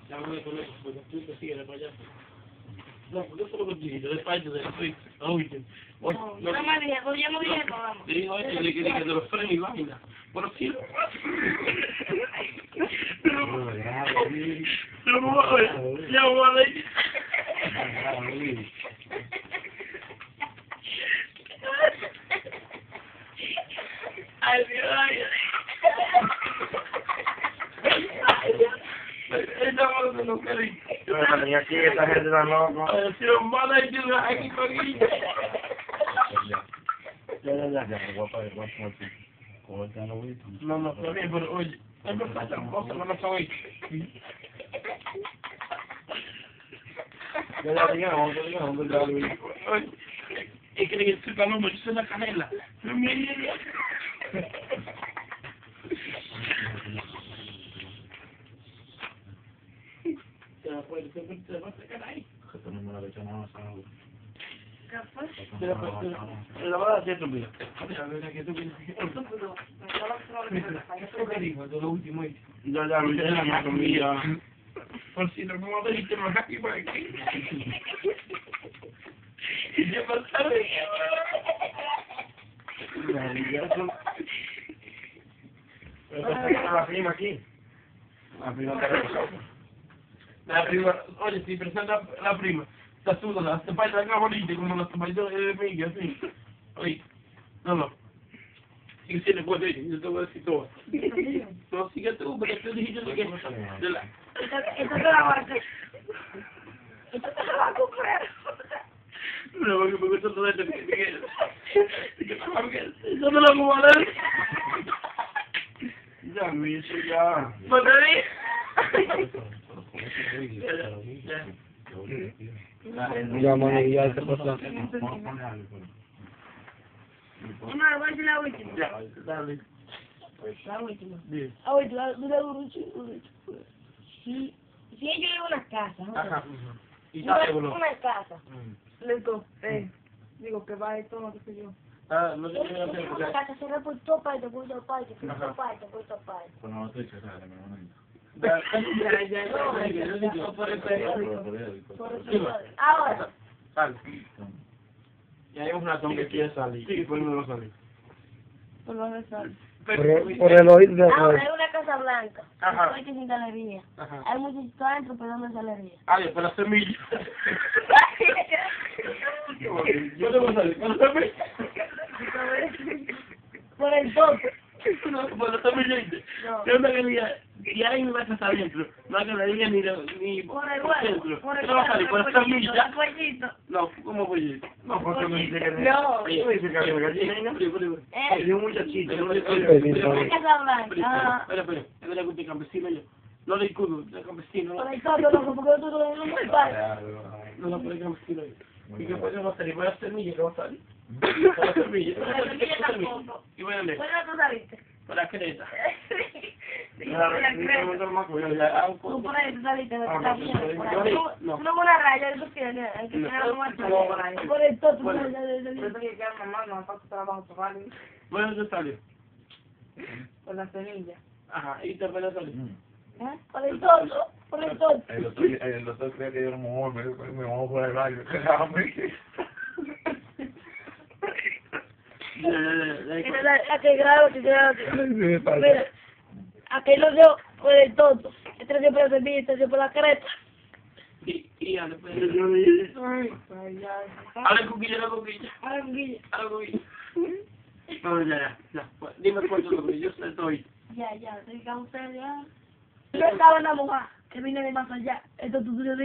Ya voy a poner, porque tú te sigues de payaso. No, porque eso es lo que de parte de estoy, oíste. No me dije, pues ya me dije, vamos. Te digo, oye, le quería que te lo frene y vaina. Pero sí, pero no voy a ver, ya voy a ver. Ay, Dios, ay, estamos de lo que le... Y aquí esta gente tan loco. Si los malos hay que ir aquí con ella. No, está bien, pero oye, es verdad, esas cosas no las sabéis. Oye, es que estoy paloma, yo soy la canela. Pero mira, te va a sacar ahí. La verdad es cierto, mira. A ver, que tú de lo último ahí. Ya, la comida. Por si no me voy a venir más aquí por aquí. Y yo pasaba La prima aquí. La prima te regresó. la prima, oye, si presenta la prima, te asuda, la cepalla de la bonita, como la cepalla de Miguel, así. Oye, no. Y si le puedo decir, yo te voy a decir todo. No, sigue tú, porque tú dijiste que... de la... Esto te la voy a hacer. Esto te la voy a comprar. No, porque me gusta todo esto, que yo no lo puedo dar. Ya, Luis, ya. ¿No te di? Ya, mano, ya te pasó. Una, voy a decir la última. Ya, dale. La última. Bien. La última, dura duro, chico. Si yo vivo en una casa, ¿no? Ajá. Y sale, boludo. Una casa. Le costé. Digo, que va esto, no sé yo. Ah, no te quiero hacer Una casa se reportó parte, por otra parte, por otra parte, por otra parte. Por eso. Ahora, Sale. Y hay un ratón que quiere salir. Sí, pues no va a salir. por lo de sal. Por el oído de... Ahora hay una casa blanca. Ajá. Hay que sin galería. Ajá. Hay muchos adentro, pero no hay galería. Ah, por la semilla. Yo te voy a salir. Por la semilla. Por el tope. No, por la semilla. No. Yo me quería... Y ahí me va a casar adentro. No hay galería ni Por el centro. huevo. Por el No va a salir, por la huevo. semilla. El pollito. No, ¿cómo voy? No, porque me dice que... No. Oye, dice que había gallina. Hay un muchachito. Una casa blanca. Espera. Es verdad que usted es campesino yo. No le disculpo, usted es campesino. Por el tope, loco, porque tú no me pagas. No, por el campesino yo. ¿Y qué puede va a salir? ¿Por la semilla que va a salir? Por la semilla. Por la semilla tampoco. ¿Y voy a leer? ¿Cuándo tú saliste? Por la creta. Tú por ahí tú saliste, está bien. Tú no con una raya, eso tiene, hay que tener una raya. Por el tope, tú saliste. Bueno, ¿dónde salió? Por la semilla. Ajá, ¿y te puede salir? Por el tope, por el tope. El doctor cree que yo me mojo por el baño. Aquel grado que mira, aquel lo dio por el tonto, este dio por la semilla, este dio por la creta. Y ya, después. A A la coquilla. la conguilla. A la coquilla. No, ya. Dime cuánto lo que yo estoy. Ya, digamos usted ya. Yo estaba enamorada, que vine de más allá, esto tú te